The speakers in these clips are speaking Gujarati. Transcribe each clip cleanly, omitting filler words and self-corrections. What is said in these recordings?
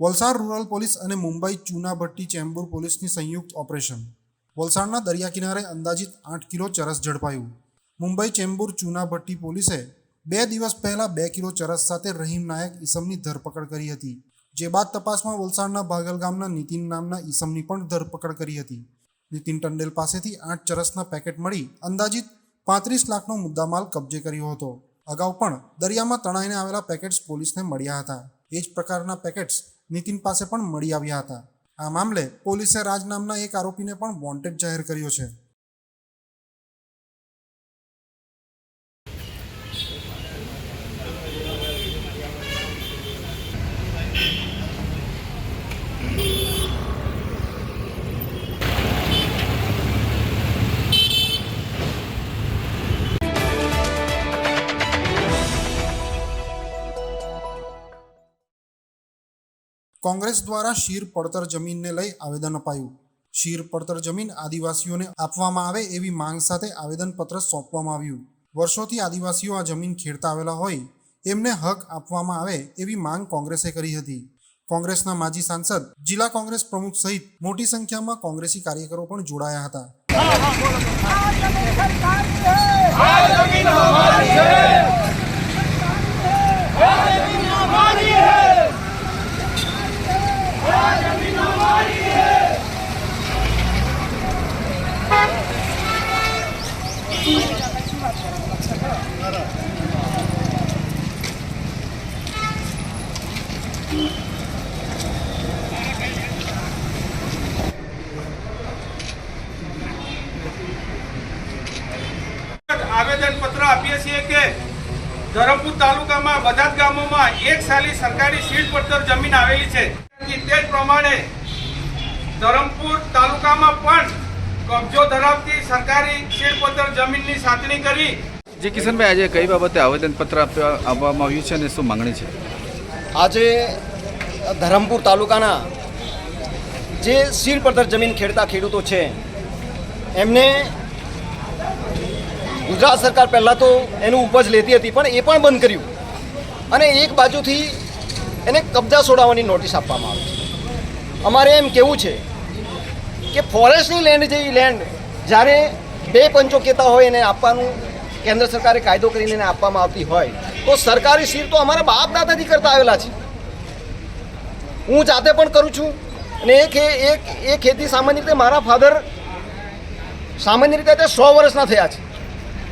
વલસાડ રૂરલ પોલીસ અને મુંબઈ ચૂનાભટ્ટી ચેમ્બુર પોલીસની સંયુક્ત ઓપરેશન. વલસાડના દરિયા કિનારે અંદાજિત 8 કિલો ચરસ ઝડપાયું. મુંબઈ ચેમ્બુર ચૂનાભટ્ટી પોલીસે 2 દિવસ પહેલા 2 કિલો ચરસ સાથે રહીમ નાયક ઈસમની ધરપકડ કરી હતી. જે બાદ તપાસમાં વલસાડના ભાગલ ગામના નીતિન નામના ઈસમની પણ ધરપકડ કરી હતી. નીતિન ટંડેલ પાસેથી 8 ચરસના પેકેટ મળી અંદાજિત 35 લાખનો મુદ્દામાલ કબજે કર્યો હતો. અગાઉ પણ દરિયામાં તણાઈને આવેલા પેકેટ્સ પોલીસને મળ્યા હતા. એ જ પ્રકારના પેકેટ્સ નીતિન પાસે પણ મળી આવ્યા હતા. આ મામલે પોલીસે રાજ નામના એક આરોપીને પણ વોન્ટેડ જાહેર કર્યો છે. કોંગ્રેસ દ્વારા શીર પડતર જમીનને લઈ આવેદન અપાયું. શીર પડતર જમીન આદિવાસીઓને આપવામાં આવે એવી માંગ સાથે આવેદનપત્ર સોંપવામાં આવ્યું. વર્ષોથી આદિવાસીઓ આ જમીન ખેડતા આવેલા હોય એમને હક આપવામાં આવે એવી માંગ કોંગ્રેસે કરી હતી. કોંગ્રેસના માજી સાંસદ, જિલ્લા કોંગ્રેસ પ્રમુખ સહિત મોટી સંખ્યામાં કોંગ્રેસી કાર્યકરો પણ જોડાયા હતા. આવેદન પત્ર આપીએ છીએ કે ધરમપુર તાલુકામાં બધા જ ગામોમાં એક સાલી સરકારી સીડ પડતર જમીન આવેલી છે. તે જ પ્રમાણે ધરમપુર તાલુકામાં પણ કબજો ધરાવતી સરકારી સીડ પડતર જમીનની સાતણી કરી. જી કિશનભાઈ, આજે કઈ બાબતે આવેદનપત્ર આપવામાં આવ્યું છે અને શું માંગણી છે? આજે ધરમપુર તાલુકાના જે સીડ પડતર જમીન ખેડતા ખેડૂતો છે એમને ગુજરાત સરકાર પહેલાં તો એનું ઉપજ લેતી હતી પણ એ પણ બંધ કર્યું અને એક બાજુથી એને કબજા છોડાવવાની નોટિસ આપવામાં આવી છે. અમારે એમ કહેવું છે કે ફોરેસ્ટની લેન્ડ જેવી લેન્ડ જ્યારે 2 પંચો કહેતા હોય એને આપવાનું કેન્દ્ર સરકારે કાયદો કરીને એને આપવામાં આવતી હોય તો સરકારી સીડ તો અમારા બાપ દાદાથી કરતા આવેલા છે. હું જાતે પણ કરું છું અને એ ખેતી સામાન્ય રીતે મારા ફાધર સામાન્ય રીતે 100 વર્ષના થયા છે.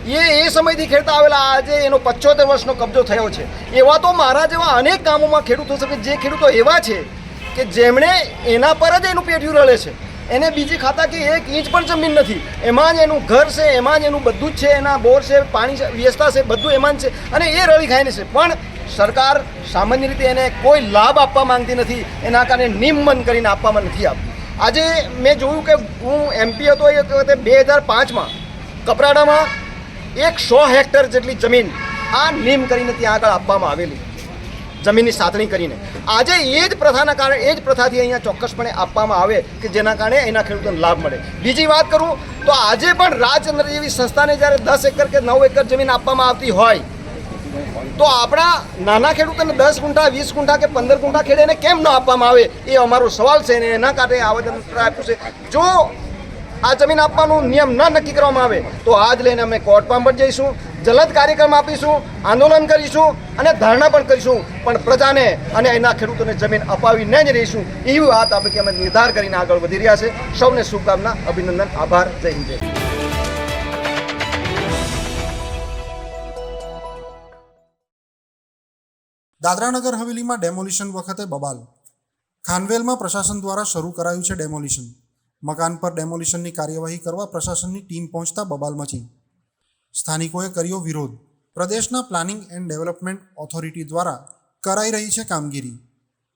એ સમયથી ખેડતા આવેલા, આજે એનો 75 વર્ષનો કબજો થયો છે. એવા તો મારા જેવા અનેક ગામોમાં ખેડૂતો છે કે જે ખેડૂતો એવા છે કે જેમણે એના પર જ એનું પેઢિયું રળે છે. એને બીજી ખાતા કે 1 ઇંચ પણ જમીન નથી. એમાં જ એનું ઘર છે, એમાં જ એનું બધું જ છે, એના બોર છે, પાણી વ્યવસ્થા છે, બધું એમાં જ છે અને એ રળી ખાઈને છે. પણ સરકાર સામાન્ય રીતે એને કોઈ લાભ આપવા માંગતી નથી. એના કારણે નિયમન કરીને આપવામાં નથી આવતું. આજે મેં જોયું કે હું MP હતો એ વખતે 2005માં કપરાડામાં 100 હેક્ટર જેટલી જમીન આ નિયમ કરીને ત્યાં આગળ આપવામાં આવેલી, જમીનની સાતણી કરીને. આજે એ જ પ્રથાના કારણે, એ જ પ્રથાથી અહીંયા ચોક્કસપણે આપવામાં આવે કે જેના કારણે એના ખેડૂતોને લાભ મળે. બીજી વાત કરું તો આજે પણ રાજચંદ્ર જેવી સંસ્થાને જ્યારે 10 એકર કે 9 એકર જમીન આપવામાં આવતી હોય તો આપણા નાના ખેડૂતોને 10 ગુંઠા, 20 ગુંઠા કે 15 ગુંઠા ખેડે એને કેમ ન આપવામાં આવે એ અમારો સવાલ છે. અને એના કારણે આવેદનપત્ર આપ્યું છે. જો આ જમીન આપવાનો નિયમ ન નક્કી કરવામાં આવે તો આજ લઈને અમે કોર્ટમાં પણ જઈશું, જલદ કાર્યક્રમ આપીશું, આંદોલન કરીશું અને ધરણા પણ કરીશું. પણ પ્રજાને અને એના ખેડૂતોને જમીન અપાવીને જ રહીશું એવી વાત આપણે કે અમે નિર્ધાર કરીને આગળ વધી રહ્યા છે. સૌને શુભકામના, અભિનંદન, આભાર. જય હિન્દ. દાદરાનગર હવેલીમાં ડેમોલિશન વખતે બબાલ. ખાનવેલમાં પ્રશાસન દ્વારા શરૂ કરાયું છે ડેમોલિશન. મકાન પર ડેમોલિશનની કાર્યવાહી કરવા પ્રશાસનની ટીમ પહોંચતા બબાલ મચી. સ્થાનિકોએ કર્યો વિરોધ. પ્રદેશના પ્લાનિંગ એન્ડ ડેવલપમેન્ટ ઓથોરિટી દ્વારા કરાઈ રહી છે કામગીરી.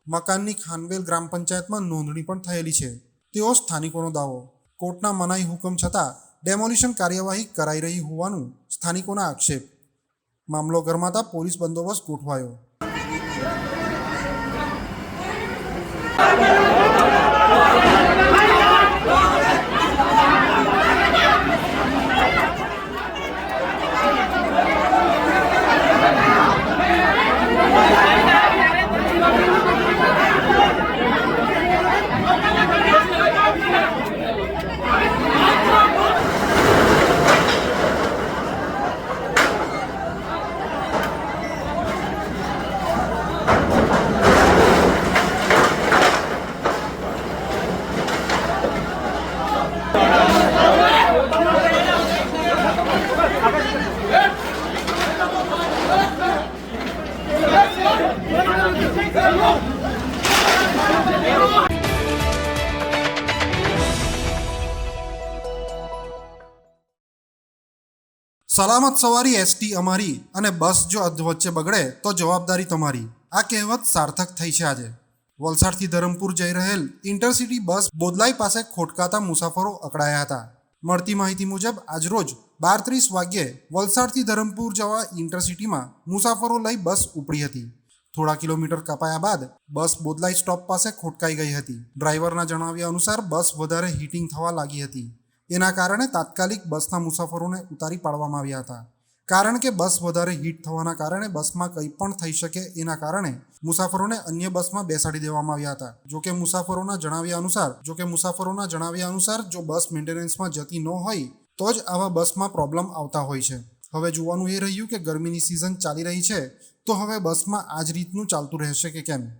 મકાનની ખાનવેલ ગ્રામ પંચાયતમાં નોંધણી પણ થયેલી છે તેવો સ્થાનિકોનો દાવો. કોર્ટના મનાઈ હુકમ છતાં ડેમોલિશન કાર્યવાહી કરાઈ રહી હોવાનું સ્થાનિકોના આક્ષેપ. મામલો ગરમાતા પોલીસ બંદોબસ્ત ગોઠવાયો. સલામત સવારી એસટી અમારી અને બસ જો અધવચ્ચે બગડે તો જવાબદારી તમારી. આ કહેવત સાર્થક થઈ છે આજે. વલસાડથી ધરમપુર જઈ રહેલ ઇન્ટરસિટી બસ બોદલાઈ પાસે ખોટકાતા મુસાફરો અકળાયા હતા. મળતી માહિતી મુજબ આજરોજ 12:30 વાગ્યે વલસાડથી ધરમપુર જવા ઇન્ટરસિટીમાં મુસાફરો લઈ બસ ઉપડી હતી. થોડા કિલોમીટર કપાયા બાદ બસ બોદલાઈ સ્ટોપ પાસે ખોટકાઈ ગઈ હતી. ડ્રાઈવરના જણાવ્યા અનુસાર બસ વધારે હીટિંગ થવા લાગી હતી. એના કારણે તાત્કાલિક બસના મુસાફરોને ઉતારી પાડવામાં આવ્યા હતા. કારણ કે બસ વધારે હીટ થવાના કારણે બસમાં કંઈ પણ થઈ શકે એના કારણે મુસાફરોને અન્ય બસમાં બેસાડી દેવામાં આવ્યા હતા. જોકે મુસાફરોના જણાવ્યા અનુસાર જો બસ મેન્ટેનન્સમાં જતી ન હોય તો જ આવા બસમાં પ્રોબ્લેમ આવતા હોય છે. હવે જોવાનું એ રહ્યું કે ગરમીની સિઝન ચાલી રહી છે તો હવે બસમાં આ જ રીતનું ચાલતું રહેશે કે કેમ.